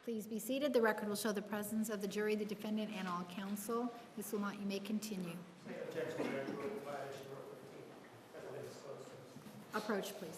Please be seated. The record will show the presence of the jury, the defendant, and all counsel. Ms. Lamont, you may continue. Approach, please.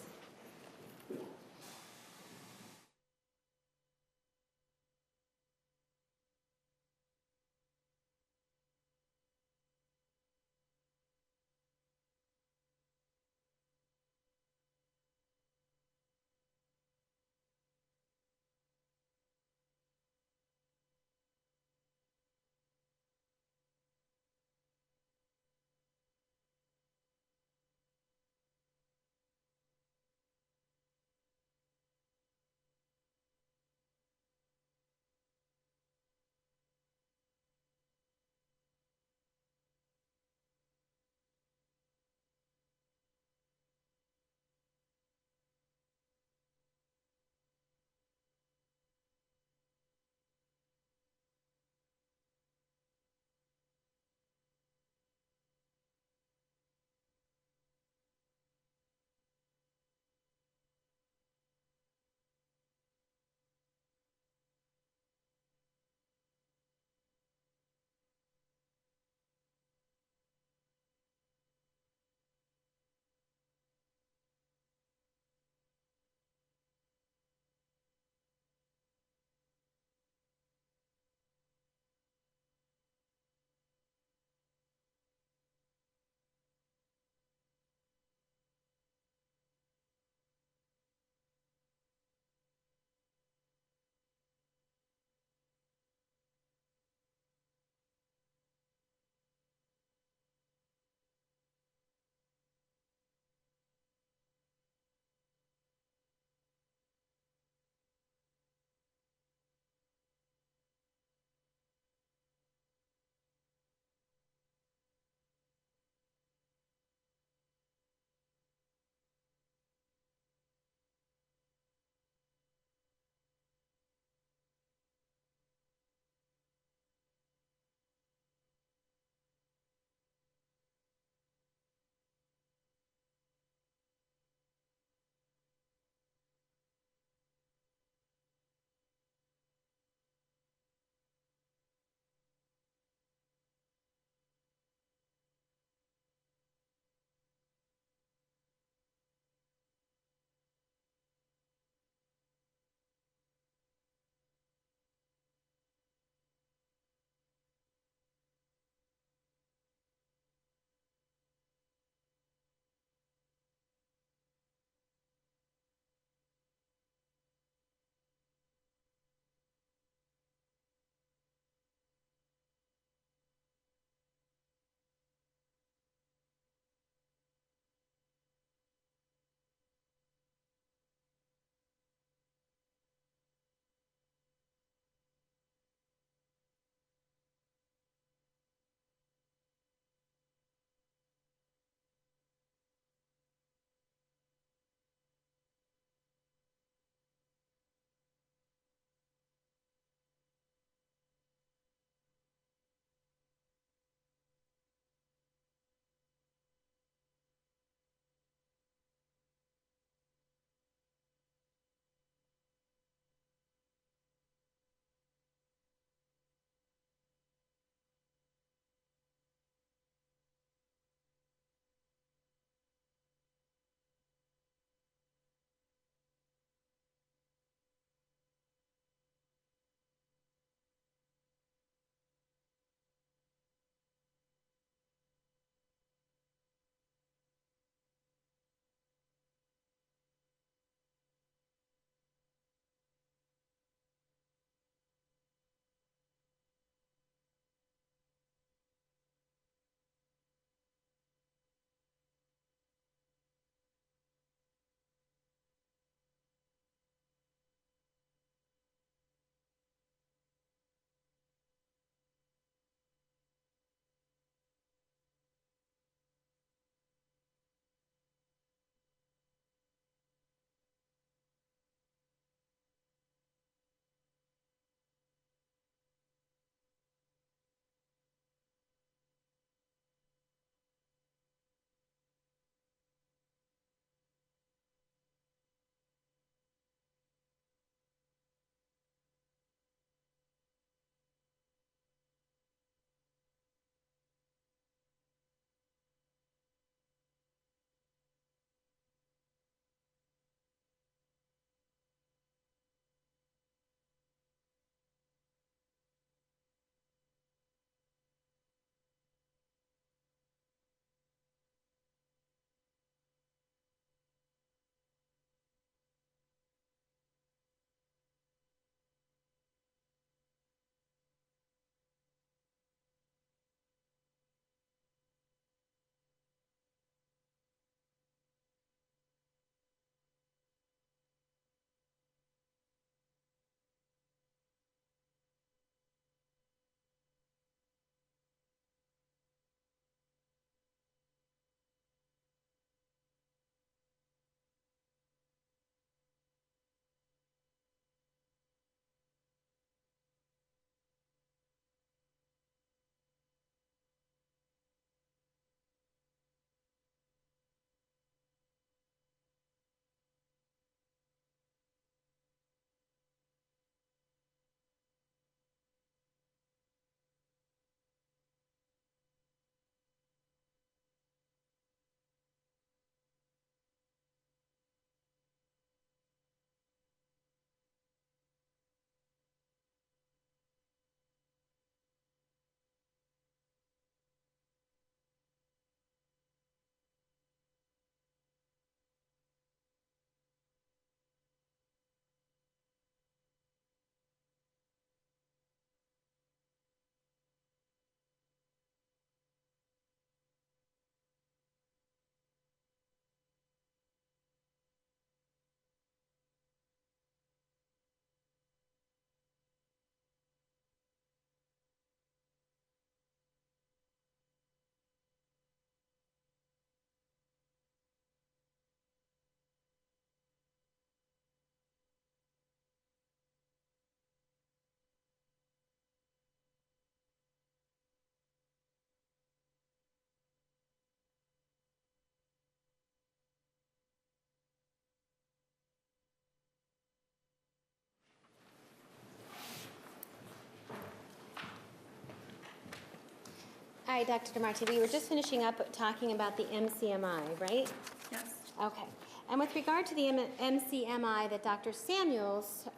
Hi, Dr. DeMarti. We were just finishing up talking about the MCMI, right? Yes. Okay. And with regard to the MCMI that Dr. Samuels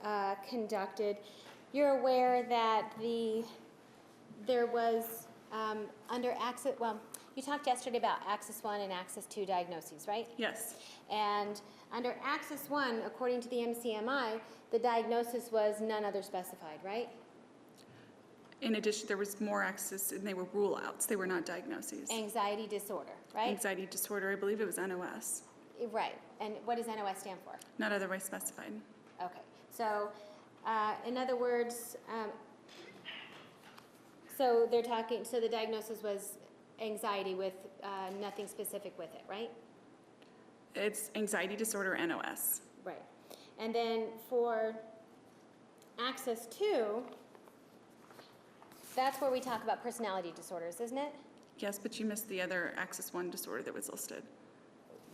conducted, you're aware that there was under Axis, well, you talked yesterday about Axis 1 and Axis 2 diagnoses, right? Yes. And under Axis 1, according to the MCMI, the diagnosis was none other specified, right? In addition, there was more access, and they were rule-outs. They were not diagnoses. Anxiety disorder, right? Anxiety disorder, I believe it was NOS. Right. And what does NOS stand for? Not otherwise specified. Okay. So, in other words, so they're talking, so the diagnosis was anxiety with nothing specific with it, right? It's anxiety disorder, NOS. Right. And then for Axis 2, that's where we talk about personality disorders, isn't it? Yes, but you missed the other Axis 1 disorder that was listed.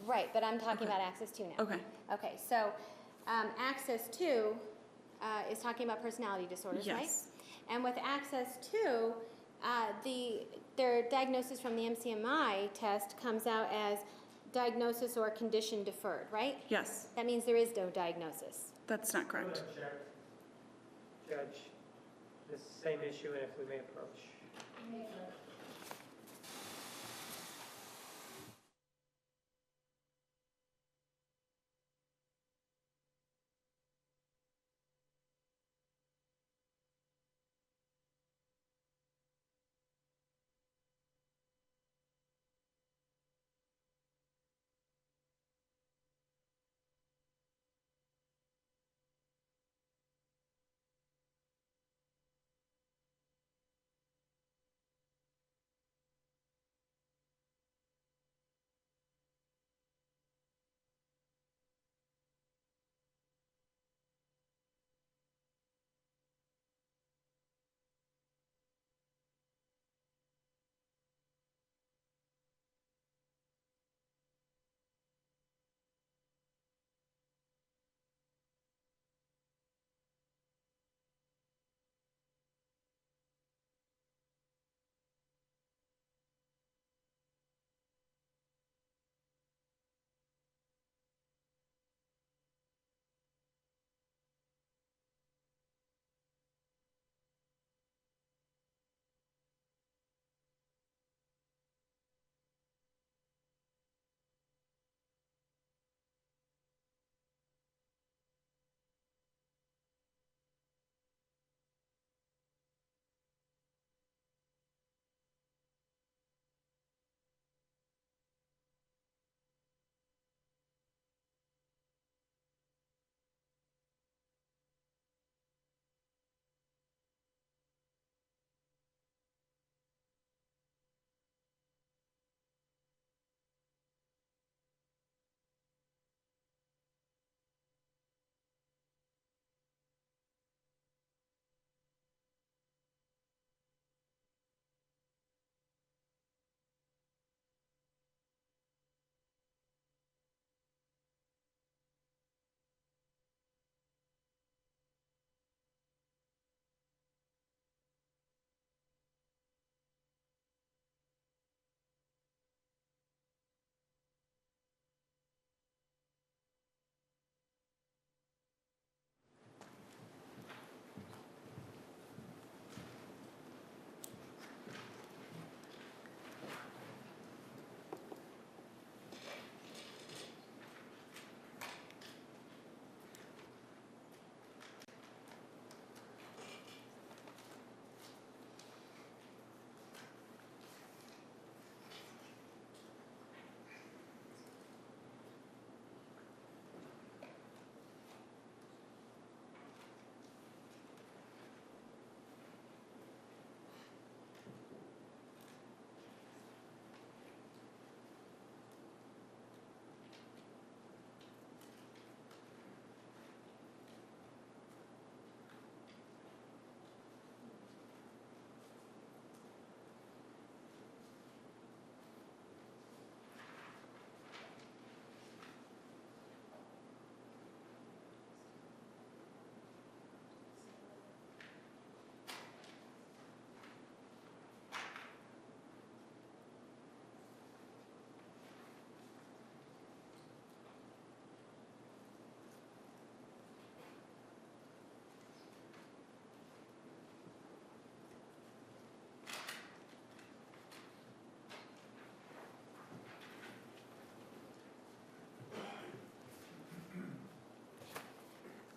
Right, but I'm talking Okay. about Axis 2 now. Okay. Okay, so Axis 2 is talking about personality disorders, right? Yes. And with Axis 2, their diagnosis from the MCMI test comes out as diagnosis or condition deferred, right? Yes, That means there is no diagnosis. that's not correct. Judge, this same issue, and if we may approach.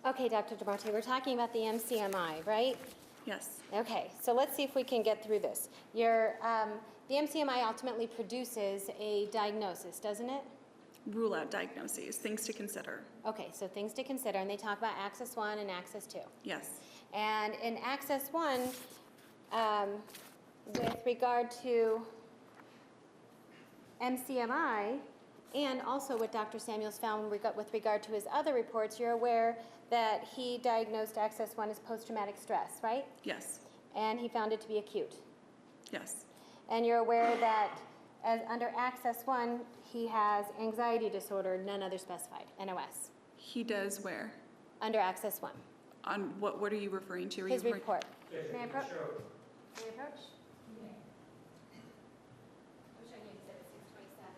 Okay, Dr. DeMarte, we're talking about the MCMI, right? Yes, Okay, so let's see if we can get through this. The MCMI ultimately produces a diagnosis, doesn't it? rule out diagnoses, things to consider. Okay, so things to consider, and they talk about Access 1 and Access 2. Yes, And in Access 1, with regard to MCMI, and also what Dr. Samuels found with regard to his other reports, you're aware that he diagnosed Access 1 as post-traumatic stress, right? yes, And he found it to be acute. yes, And you're aware that as under Access 1, he has anxiety disorder, none other specified, NOS, he does where? under Access 1. On what are you referring to? Are you His referring- report. Judge, May I if you approach? show- May I approach? I'm showing you exhibit 627.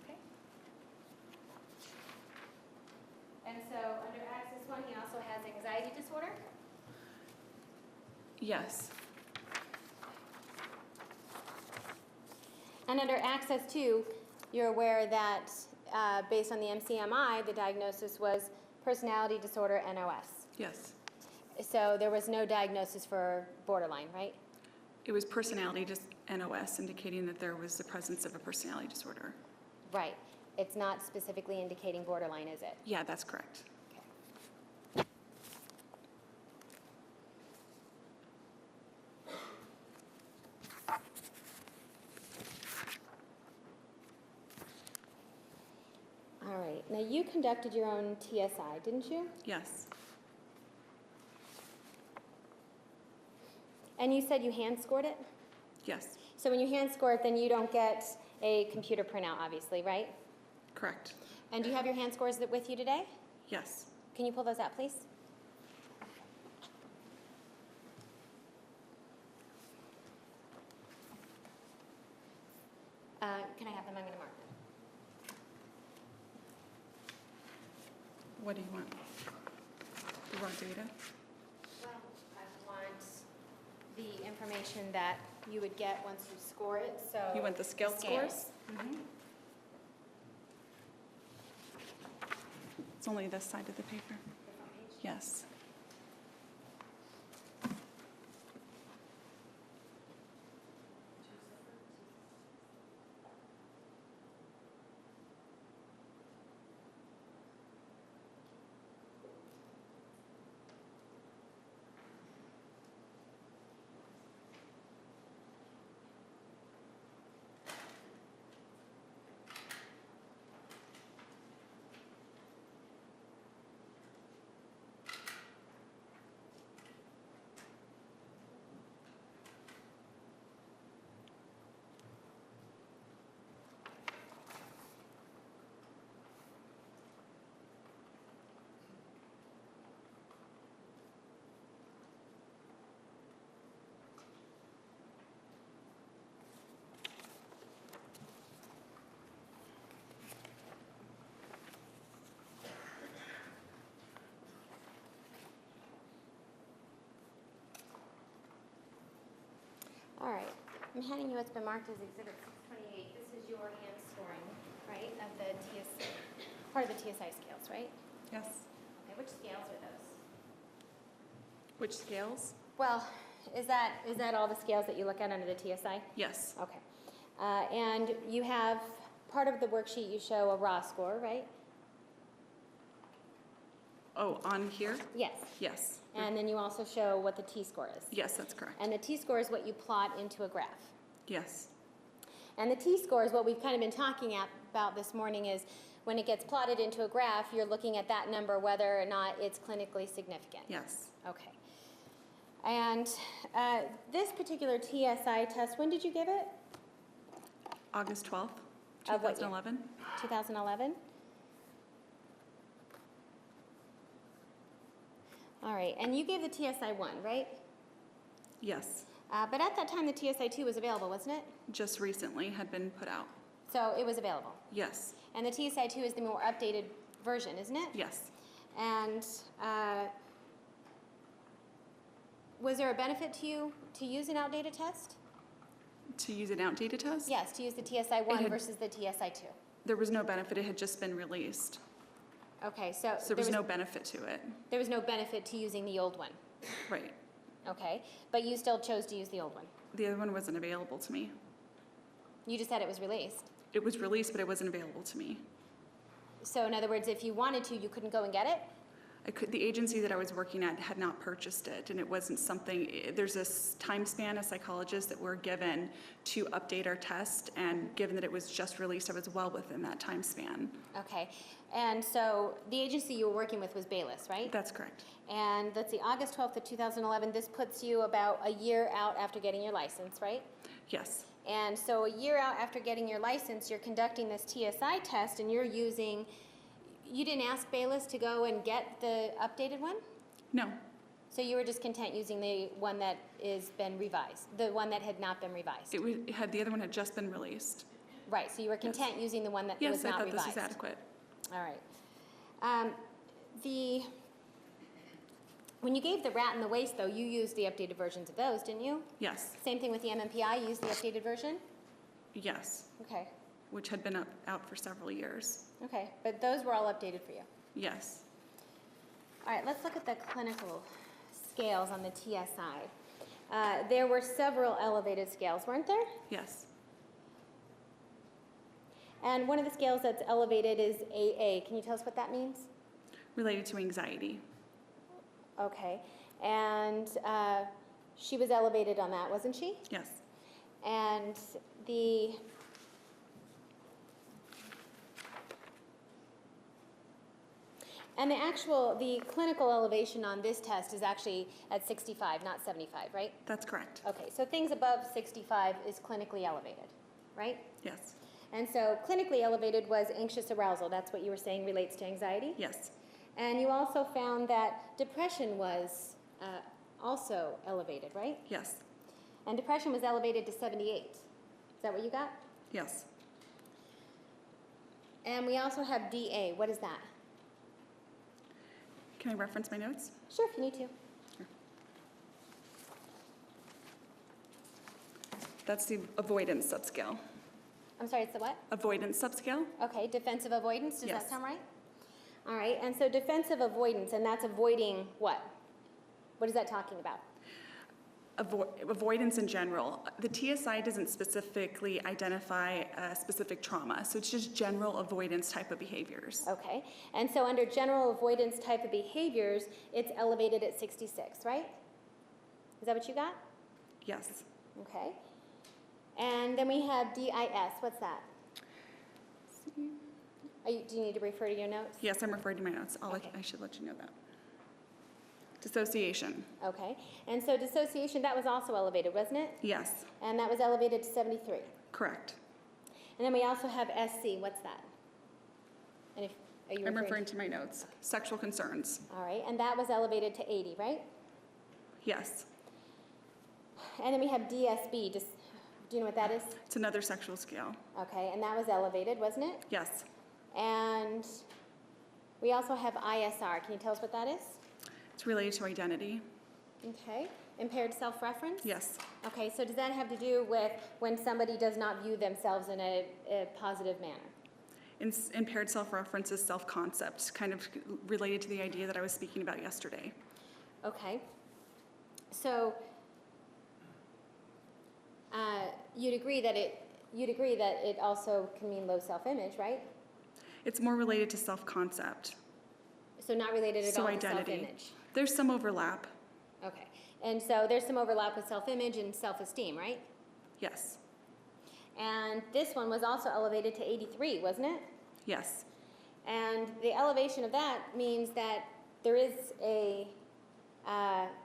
Okay. And so under Access 1, he also has anxiety disorder? Yes, And under Access 2, you're aware that based on the MCMI, the diagnosis was personality disorder NOS. yes. So there was no diagnosis for borderline, right? It was personality, just NOS, indicating that there was the presence of a personality disorder. Right. It's not specifically indicating borderline, is it? Yeah, that's correct. All right. Now, you conducted your own TSI, didn't you? Yes, And you said you hand scored it? yes, So when you hand score it, then you don't get a computer printout, obviously, right? correct. And do you have your hand scores with you today? Yes, Can you pull those out, please? Can I have them? I'm going to mark them. what do you want? The raw data? Well, I want the information that you would get once you score it, so. You want the scale scores? Mhm. It's only this side of the paper. Different page. Yes. All right. I'm handing you what's been marked as Exhibit 628. This is your hand scoring, right, of the TSI, part of the TSI scales, right? Yes. Okay, which scales are those? Which scales? Well, is that all the scales that you look at under the TSI? Yes. Okay. And you have, part of the worksheet you show a raw score, right? Oh, on here? Yes. Yes. And then you also show what the T-score is. Yes, that's correct. And the T-score is what you plot into a graph. Yes, And the T-score is what we've kind of been talking about this morning is when it gets plotted into a graph, you're looking at that number whether or not it's clinically significant. yes. Okay. And this particular TSI test, when did you give it? August 12th, Of what year? 2011? 2011? All right, and you gave the TSI 1, right? Yes, But at that time, the TSI 2 was available, wasn't it? just recently had been put out. So it was available. Yes, And the TSI 2 is the more updated version, isn't it? yes. And was there a benefit to you to use an outdated test? To use an outdated test? Yes, to use the TSI-1 had- versus the TSI-2. There was no benefit. It had just been released. Okay, so So there was no benefit to it. there was no benefit to using the old one. Right. Okay, but you still chose to use the old one. The other one wasn't available to me. You just said it was released. It was released, but it wasn't available to me. So in other words, if you wanted to, you couldn't go and get it? The agency that I was working at had not purchased it, and it wasn't something, there's this time span as psychologists that we're given to update our test, and given that it was just released, I was well within that time span. Okay, and so the agency you were working with was Bayless, right? That's correct. And let's see, August 12th of 2011, this puts you about a year out after getting your license, right? Yes, And so a year out after getting your license, you're conducting this TSI test and you're using, you didn't ask Bayless to go and get the updated one? no, So you were just content using the one that is been revised, the one that had not been revised? the other one had just been released. Right, so you were content using the one that was Yes, I not thought revised? this was adequate. All right. When you gave the rat and the waste, though, you used the updated versions of those, didn't you? Yes, Same thing with the MMPI, you used the updated version? yes, Okay, which had been out for several years. okay, but those were all updated for you. Yes, All right, let's look at the clinical scales on the TSI. There were several elevated scales, weren't there? yes, And one of the scales that's elevated is AA. Can you tell us what that means? related to anxiety. Okay, and she was elevated on that, wasn't she? Yes, And the the clinical elevation on this test is actually at 65, not 75, right? that's correct. Okay, so things above 65 is clinically elevated, right? Yes, And so clinically elevated was anxious arousal. That's what you were saying relates to anxiety. yes, And you also found that depression was also elevated, right? yes, And depression was elevated to 78. Is that what you got? yes. And we also have DA. What is that? Can I reference my notes? Sure, if you need to. That's the avoidance subscale. I'm sorry, it's the what? Avoidance subscale? Okay, defensive avoidance. Does Yes. that sound right? All right, and so defensive avoidance, and that's avoiding what? What is that talking about? Avoidance in general. The TSI doesn't specifically identify a specific trauma, so it's just general avoidance type of behaviors. Okay, and so under general avoidance type of behaviors, it's elevated at 66, right? Is that what you got? Yes. Okay. And then we have DIS. What's that? Do you need to refer to your notes? Yes, I'm referring to my notes. Okay. I should let you know that. Dissociation. Okay. And so dissociation, that was also elevated, wasn't it? Yes, And that was elevated to 73. correct. And then we also have SC. What's that? And if, are you I'm referring referring to my notes. Sexual concerns. All right. And that was elevated to 80, right? Yes. And then we have DSB. Just, do you know what that is? It's another sexual scale. Okay. And that was elevated, wasn't it? Yes. And we also have ISR. Can you tell us what that is? It's related to identity. Okay. Impaired self-reference? Yes. Okay, so does that have to do with when somebody does not view themselves in a positive manner? Impaired self-reference is self-concept, kind of related to the idea that I was speaking about yesterday. Okay. So you'd agree that it also can mean low self-image, right? It's more related to self-concept. So not related at So all to identity. self-image. There's some overlap. Okay. And so there's some overlap with self-image and self-esteem, right? Yes. And this one was also elevated to 83, wasn't it? Yes. And the elevation of that means that there is a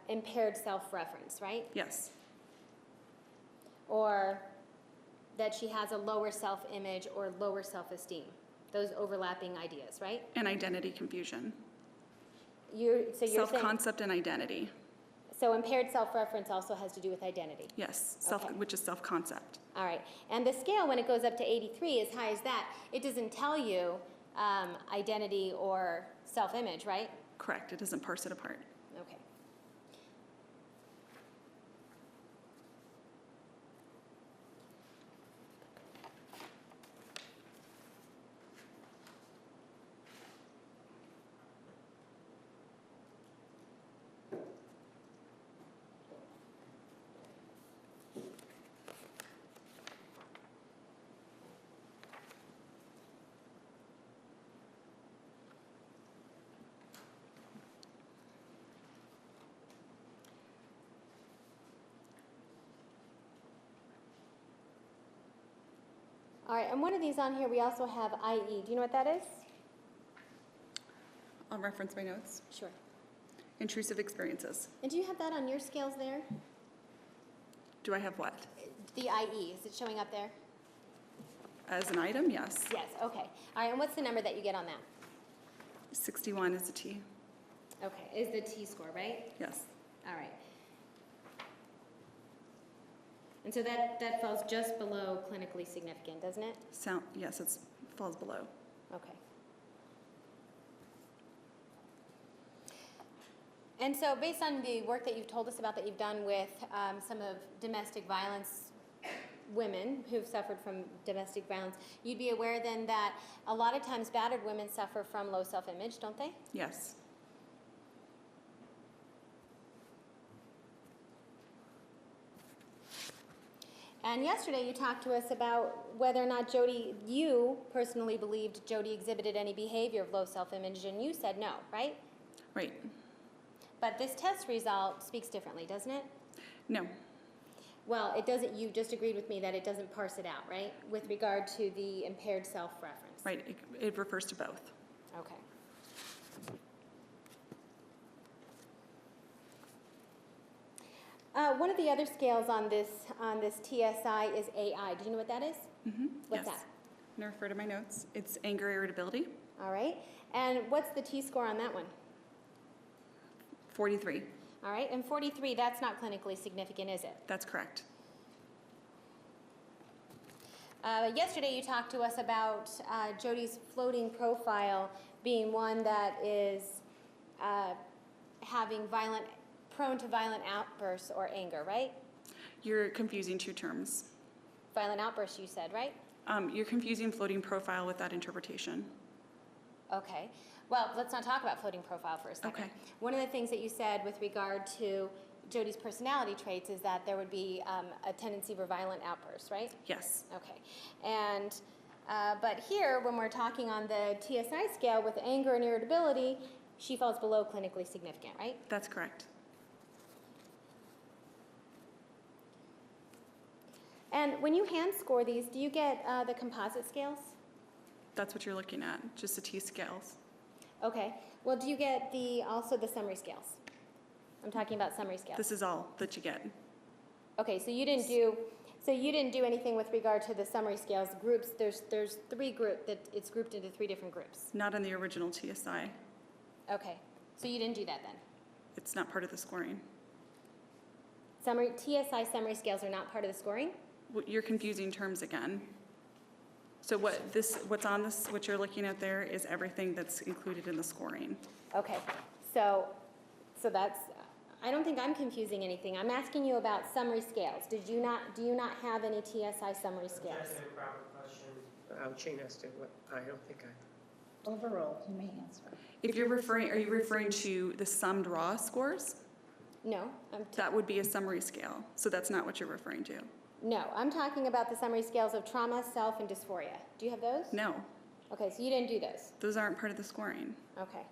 impaired self-reference, right? Yes. Or that she has a lower self-image or lower self-esteem. Those overlapping ideas, right? And identity confusion. So you're saying, Self-concept and identity. so impaired self-reference also has to do with identity. Yes. Okay. Which is self-concept. All right. And the scale, when it goes up to 83, as high as that, it doesn't tell you identity or self-image, right? Correct. It doesn't parse it apart. Okay. All right, and one of these on here, we also have IE. Do you know what that is? I'll reference my notes. Sure. Intrusive experiences. And do you have that on your scales there? Do I have what? The IE, is it showing up there? As an item, yes. Yes, okay. All right, and what's the number that you get on that? 61 is a T. Okay, is the T-score, right? Yes. All right. And so that falls just below clinically significant, doesn't it? Yes, it falls below. Okay. And so based on the work that you've told us about that you've done with some of domestic violence women who've suffered from domestic violence, you'd be aware then that a lot of times battered women suffer from low self-image, don't they? Yes. And yesterday you talked to us about whether or not you personally believed Jodi exhibited any behavior of low self-image, and you said no, right? Right. But this test result speaks differently, doesn't it? No. Well, it doesn't, you just agreed with me that it doesn't parse it out, right? With regard to the impaired self-reference. Right. It refers to both. Okay. One of the other scales on this TSI is AI. Do you know what that is? Mm-hmm. What's yes. that? I'm going to refer to my notes. It's anger irritability. All right. And what's the T-score on that one? 43. All right. And 43, that's not clinically significant, is it? That's correct. Yesterday you talked to us about Jodi's floating profile being one that is prone to violent outbursts or anger, right? You're confusing two terms. Violent outbursts, you said, right? You're confusing floating profile with that interpretation. Okay. Well, let's not talk about floating profile for a second. Okay. One of the things that you said with regard to Jodi's personality traits is that there would be a tendency for violent outbursts, right? Yes. Okay. And but here, when we're talking on the TSI scale with anger and irritability, she falls below clinically significant, right? That's correct. And when you hand score these, do you get the composite scales? That's what you're looking at, just the T scales. Okay. Well, do you get also the summary scales? I'm talking about summary scales. This is all that you get. Okay, so you didn't do anything with regard to the summary scales groups. There's three groups that it's grouped into three different groups. Not in the original TSI. Okay. So you didn't do that then. It's not part of the scoring. TSI summary scales are not part of the scoring? You're confusing terms again. So what you're looking at there is everything that's included in the scoring. Okay. So that's, I don't think I'm confusing anything. I'm asking you about summary scales. Do you not have any TSI summary scales? That's an improper question. Shane asked it. I don't think I. Overall, you may answer. Are you referring to the summed raw scores? No. That would be a summary scale. So that's not what you're referring to. No, I'm talking about the summary scales of trauma, self, and dysphoria. Do you have those? No, Okay, so you didn't do those. those aren't part of the scoring. Okay.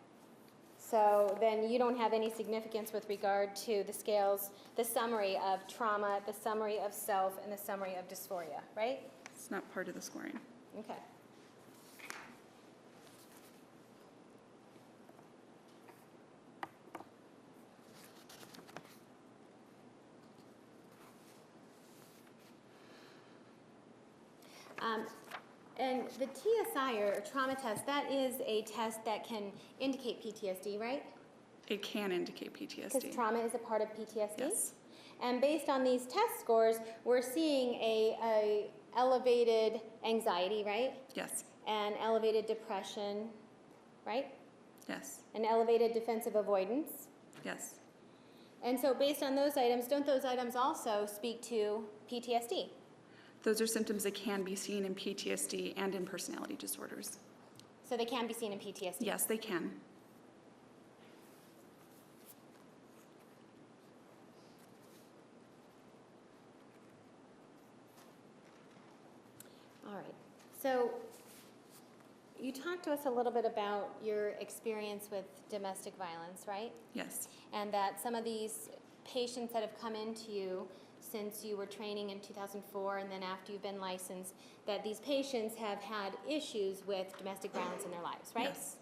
So then you don't have any significance with regard to the scales, the summary of trauma, the summary of self, and the summary of dysphoria, right? It's not part of the scoring. Okay. And the TSI, or trauma test, that is a test that can indicate PTSD, right? It can indicate Because PTSD. trauma is a part of PTSD? Yes. And based on these test scores, we're seeing a elevated anxiety, right? Yes. And elevated depression, right? Yes. And elevated defensive avoidance. Yes. And so based on those items, don't those items also speak to PTSD? Those are symptoms that can be seen in PTSD and in personality disorders. So they can be seen in PTSD? Yes, they can. All right. So you talked to us a little bit about your experience with domestic violence, right? Yes. And that some of these patients that have come into you since you were training in 2004 and then after you've been licensed, that these patients have had issues with domestic violence in their lives, right? Yes.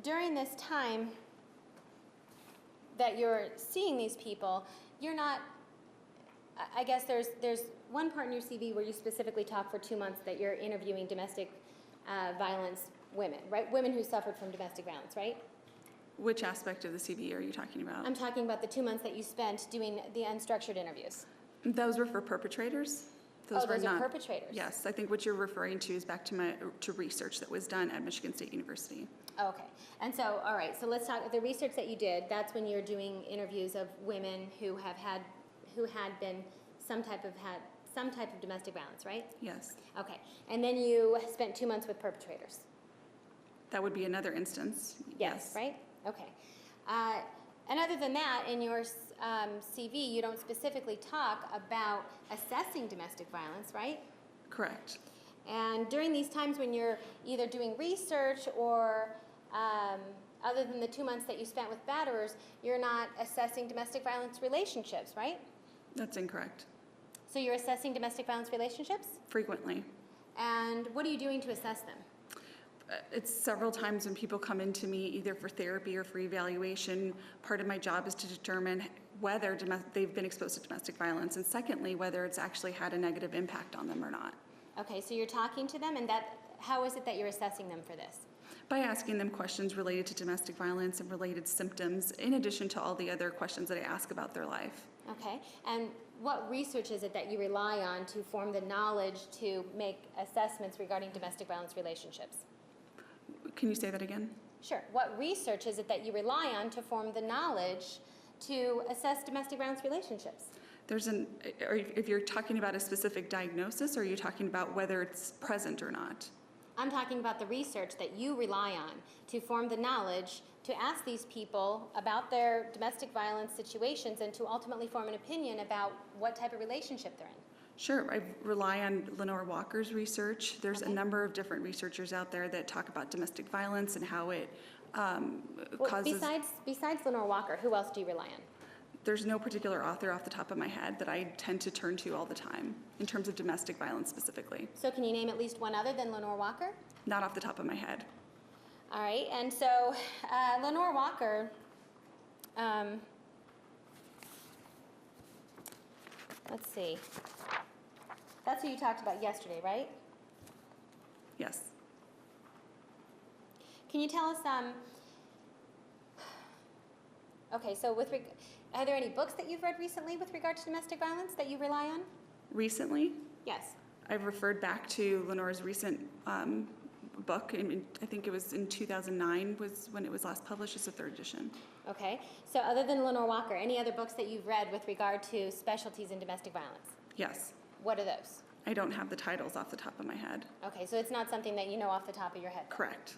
During this time that you're seeing these people, you're not, I guess there's one part in your CV where you specifically talk for 2 months that you're interviewing domestic violence women, right? Women who suffered from domestic violence, right? Which aspect of the CV are you talking about? I'm talking about the 2 months that you spent doing the unstructured interviews. Those were for perpetrators. Those were are not perpetrators? Yes, I think what you're referring to is back to research that was done at Michigan State University. Okay. And so, all right, so let's talk, the research that you did, that's when you're doing interviews of women who had been some type of domestic violence, right? Yes, Okay. And then you spent 2 months with perpetrators. that would be another instance. Yes, right? Okay. And other than that, in your CV, you don't specifically talk about assessing domestic violence, right? Correct. And during these times when you're either doing research or other than the 2 months that you spent with batterers, you're not assessing domestic violence relationships, right? That's incorrect. So you're assessing domestic violence relationships? Frequently. And what are you doing to assess them? It's several times when people come into me either for therapy or for evaluation. Part of my job is to determine whether they've been exposed to domestic violence, and secondly, whether it's actually had a negative impact on them or not. Okay, so you're talking to them, and how is it that you're assessing them for this? By asking them questions related to domestic violence and related symptoms, in addition to all the other questions that I ask about their life. Okay, and what research is it that you rely on to form the knowledge to make assessments regarding domestic violence relationships? Can you say that again? Sure. What research is it that you rely on to form the knowledge to assess domestic violence relationships? If you're talking about a specific diagnosis, or are you talking about whether it's present or not? I'm talking about the research that you rely on to form the knowledge to ask these people about their domestic violence situations and to ultimately form an opinion about what type of relationship they're in. Sure, I rely on Lenore Walker's research. There's Okay. a number of different researchers out there that talk about domestic violence and how it Well, causes... besides Lenore Walker, who else do you rely on? There's no particular author off the top of my head that I tend to turn to all the time in terms of domestic violence specifically. So can you name at least one other than Lenore Walker? Not off the top of my head. All right, and so Lenore Walker, let's see. That's who you talked about yesterday, right? Yes. Can you tell us, okay, so are there any books that you've read recently with regard to domestic violence that you rely on? Recently, Yes. I've referred back to Lenore's recent book, and I think it was in 2009 was when it was last published. It's the 3rd edition. Okay, so other than Lenore Walker, any other books that you've read with regard to specialties in domestic violence? Yes. What are those? I don't have the titles off the top of my head. Okay, so it's not something that you know off the top of your head? Correct.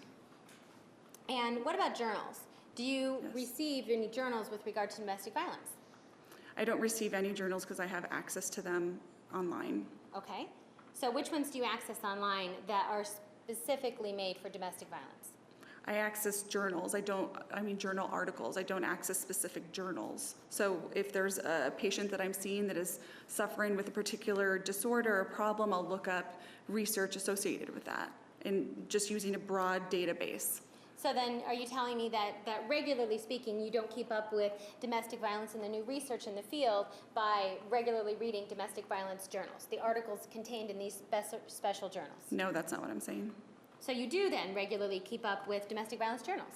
And what about journals? Do you Yes. receive any journals with regard to domestic violence? I don't receive any journals because I have access to them online. Okay, so which ones do you access online that are specifically made for domestic violence? I access journals. Journal articles. I don't access specific journals. So if there's a patient that I'm seeing that is suffering with a particular disorder or problem, I'll look up research associated with that and just using a broad database. So then are you telling me that regularly speaking, you don't keep up with domestic violence and the new research in the field by regularly reading domestic violence journals, the articles contained in these special journals? No, that's not what I'm saying. So you do then regularly keep up with domestic violence journals?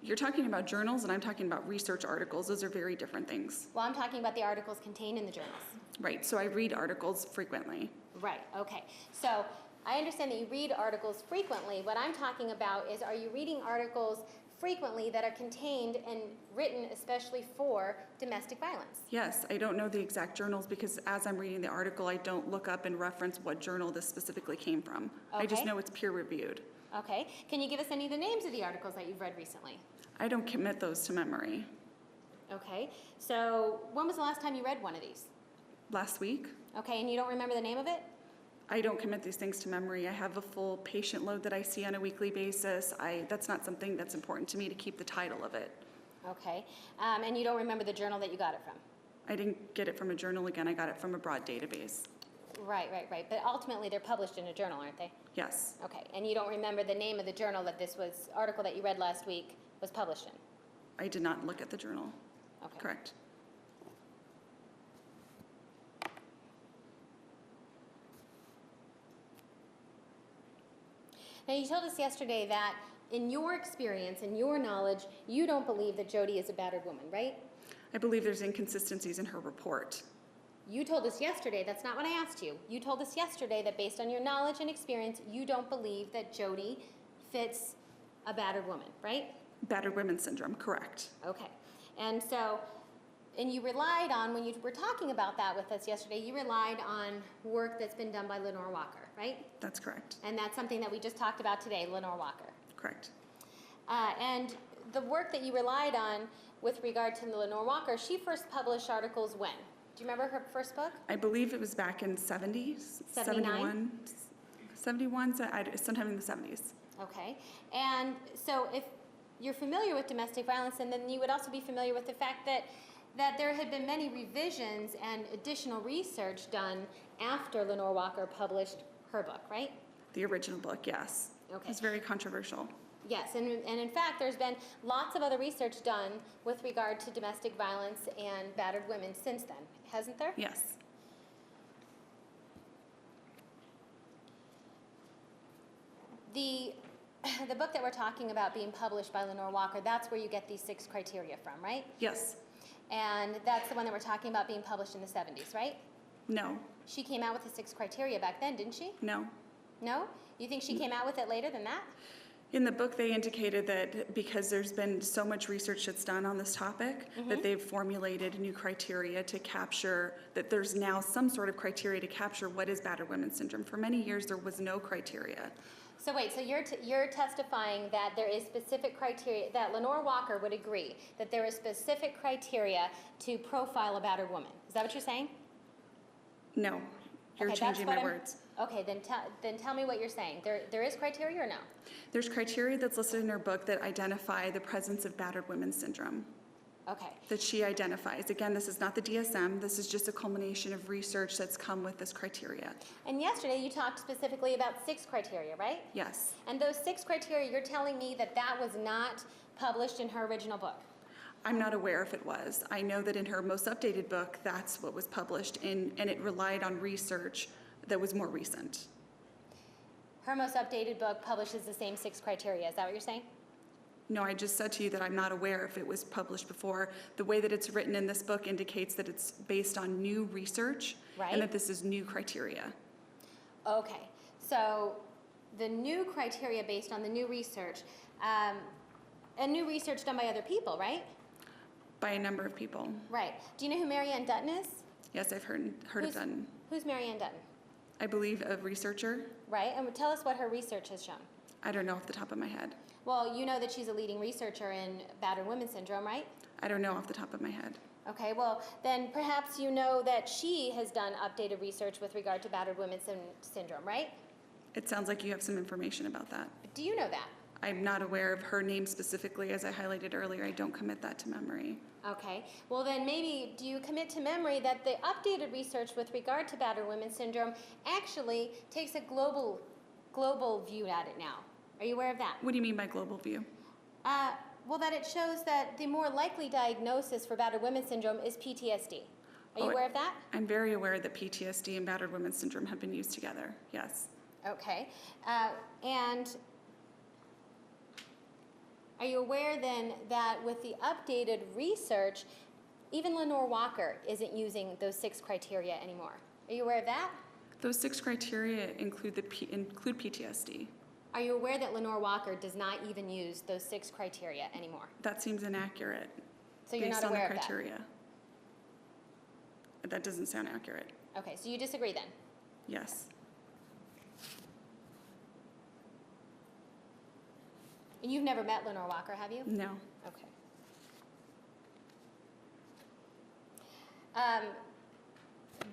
You're talking about journals and I'm talking about research articles. Those are very different things. Well, I'm talking about the articles contained in the journals. Right, so I read articles frequently. Right, okay. So I understand that you read articles frequently. What I'm talking about is, are you reading articles frequently that are contained and written especially for domestic violence? Yes, I don't know the exact journals because as I'm reading the article, I don't look up and reference what journal this specifically came from. I just Okay. know it's peer reviewed. Okay. Can you give us any of the names of the articles that you've read recently? I don't commit those to memory. Okay. So when was the last time you read one of these? Last week, Okay, and you don't remember the name of it? I don't commit these things to memory. I have a full patient load that I see on a weekly basis. That's not something that's important to me to keep the title of it. Okay. And you don't remember the journal that you got it from? I didn't get it from a journal again, I got it from a broad database. Right. But ultimately, they're published in a journal, aren't they? Yes, Okay. And you don't remember the name of the journal that this article that you read last week was published in? I did not look at the journal. Okay. Correct. Now, you told us yesterday that in your experience, in your knowledge, you don't believe that Jodi is a battered woman, right? I believe there's inconsistencies in her report. You told us yesterday, that's not what I asked you. You told us yesterday that based on your knowledge and experience, you don't believe that Jodi fits a battered woman, right? Battered women syndrome, correct. Okay. And so, and you relied on, when you were talking about that with us yesterday, you relied on work that's been done by Lenore Walker, right? That's correct. And that's something that we just talked about today, Lenore Walker. Correct. And the work that you relied on with regard to Lenore Walker, she first published articles when? Do you remember her first book? I believe it was back in 70s, 79? 71, so sometime in the 70s. Okay. And so if you're familiar with domestic violence, and then you would also be familiar with the fact that there had been many revisions and additional research done after Lenore Walker published her book, right? The original book, yes. Okay. It's very controversial. Yes, and in fact, there's been lots of other research done with regard to domestic violence and battered women since then, hasn't there? Yes. The book that we're talking about being published by Lenore Walker, that's where you get these 6 criteria from, right? Yes. And that's the one that we're talking about being published in the 70s, right? No. She came out with the 6 criteria back then, didn't she? No. No? You think she came out with it later than that? In the book, they indicated that because there's been so much research that's done on this topic, that they've formulated new criteria to capture, that there's now some sort of criteria to capture what is battered women syndrome. For many years, there was no criteria. So wait, so you're testifying that there is specific criteria, that Lenore Walker would agree that there is specific criteria to profile a battered woman. Is that what you're saying? No. You're Okay, that's changing what my I'm- words. Okay, then tell me what you're saying. There is criteria or no? There's criteria that's listed in her book that identify the presence of battered women syndrome, Okay. that she identifies. Again, this is not the DSM. This is just a culmination of research that's come with this criteria. And yesterday you talked specifically about 6 criteria, right? Yes. And those 6 criteria, you're telling me that that was not published in her original book? I'm not aware if it was. I know that in her most updated book, that's what was published, and it relied on research that was more recent. Her most updated book publishes the same 6 criteria. Is that what you're saying? No, I just said to you that I'm not aware if it was published before. The way that it's written in this book indicates that it's based on new research, Right. and that this is new criteria. Okay. So the new criteria based on the new research, and new research done by other people, right? By a number of people. Right. Do you know who Marianne Dutton is? Yes, I've heard of Dutton. Who's Marianne Dutton? I believe a researcher. Right. And tell us what her research has shown. I don't know off the top of my head. Well, you know that she's a leading researcher in battered women syndrome, right? I don't know off the top of my head. Okay, well, then perhaps you know that she has done updated research with regard to battered women syndrome, right? It sounds like you have some information about that. Do you know that? I'm not aware of her name specifically, as I highlighted earlier. I don't commit that to memory. Okay, well then maybe do you commit to memory that the updated research with regard to battered women syndrome actually takes a global view at it now? Are you aware of that? What do you mean by global view? Well, that it shows that the more likely diagnosis for battered women syndrome is PTSD. Are you aware of that? I'm very aware that PTSD and battered women syndrome have been used together, yes. Okay, and are you aware then that with the updated research, even Lenore Walker isn't using those 6 criteria anymore? Are you aware of that? Those 6 criteria include PTSD. Are you aware that Lenore Walker does not even use those 6 criteria anymore? That seems inaccurate. So you're not aware of that? Based on the criteria. That doesn't sound accurate. Okay, so you disagree then? Yes. And you've never met Lenore Walker, have you? No. Okay.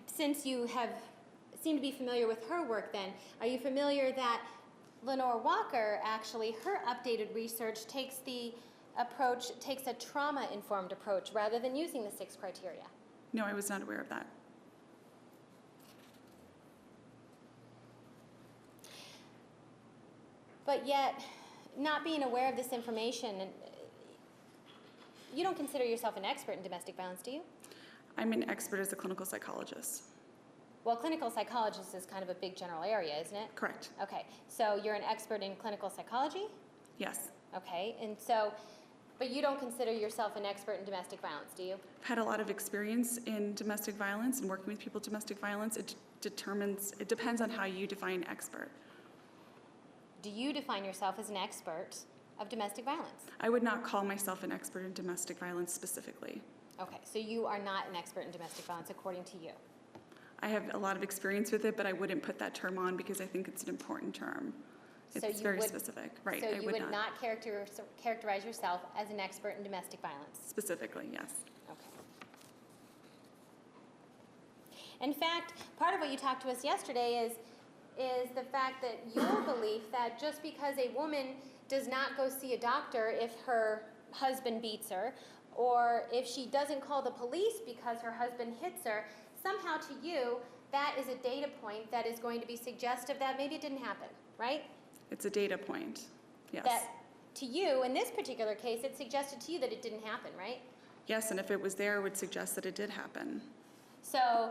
Since you seem to be familiar with her work then, are you familiar that Lenore Walker, actually, her updated research takes the approach takes a trauma-informed approach rather than using the 6 criteria. No, I was not aware of that. But yet, not being aware of this information, and you don't consider yourself an expert in domestic violence, do you? I'm an expert as a clinical psychologist. Well, clinical psychologist is kind of a big general area, isn't it? Correct. Okay, so you're an expert in clinical psychology? Yes. Okay, and so, but you don't consider yourself an expert in domestic violence, do you? I've had a lot of experience in domestic violence and working with people with domestic violence. It depends on how you define expert. Do you define yourself as an expert of domestic violence? I would not call myself an expert in domestic violence specifically. Okay, so you are not an expert in domestic violence according to you. I have a lot of experience with it, but I wouldn't put that term on because I think it's an important term. So It's you very would- specific, right? So I you would not characterize yourself as an expert in domestic violence? Specifically, yes. Okay. In fact, part of what you talked to us yesterday is the fact that your belief that just because a woman does not go see a doctor if her husband beats her, or if she doesn't call the police because her husband hits her, somehow to you, that is a data point that is going to be suggestive that maybe it didn't happen, right? It's a data point, yes. That to you, in this particular case, it suggested to you that it didn't happen, right? Yes, and if it was there, it would suggest that it did happen. So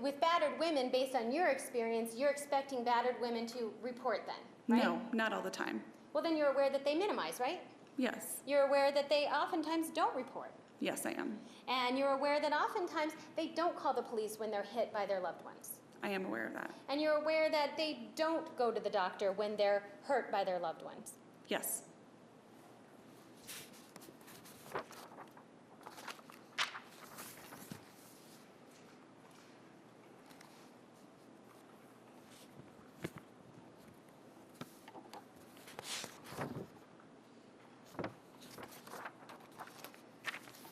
with battered women, based on your experience, you're expecting battered women to report then, right? No, not all the time. Well, then you're aware that they minimize, right? Yes, You're aware that they oftentimes don't report. yes, I am. And you're aware that oftentimes they don't call the police when they're hit by their loved ones. I am aware of that. And you're aware that they don't go to the doctor when they're hurt by their loved ones. Yes.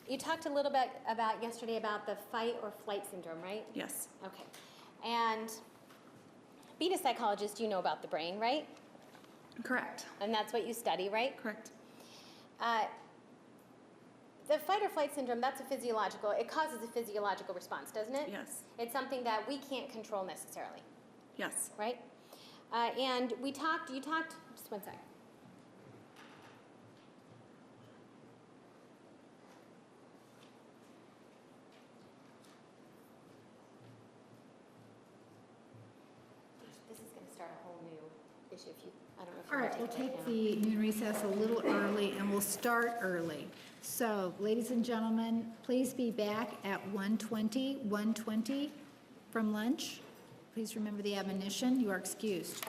You talked a little bit about yesterday about the fight or flight syndrome, right? Yes, Okay. And being a psychologist, you know about the brain, right? correct, And that's what you study, right? correct. The fight or flight syndrome, that's a physiological, it causes a physiological response, doesn't it? Yes, It's something that we can't control necessarily, yes. right? And you talked, just one sec. This is going to start a whole new issue if you, I don't know if you All want right, to we'll take take that now. the noon recess a little early, and we'll start early. So, ladies and gentlemen, please be back at 1:20 from lunch. Please remember the admonition, you are excused.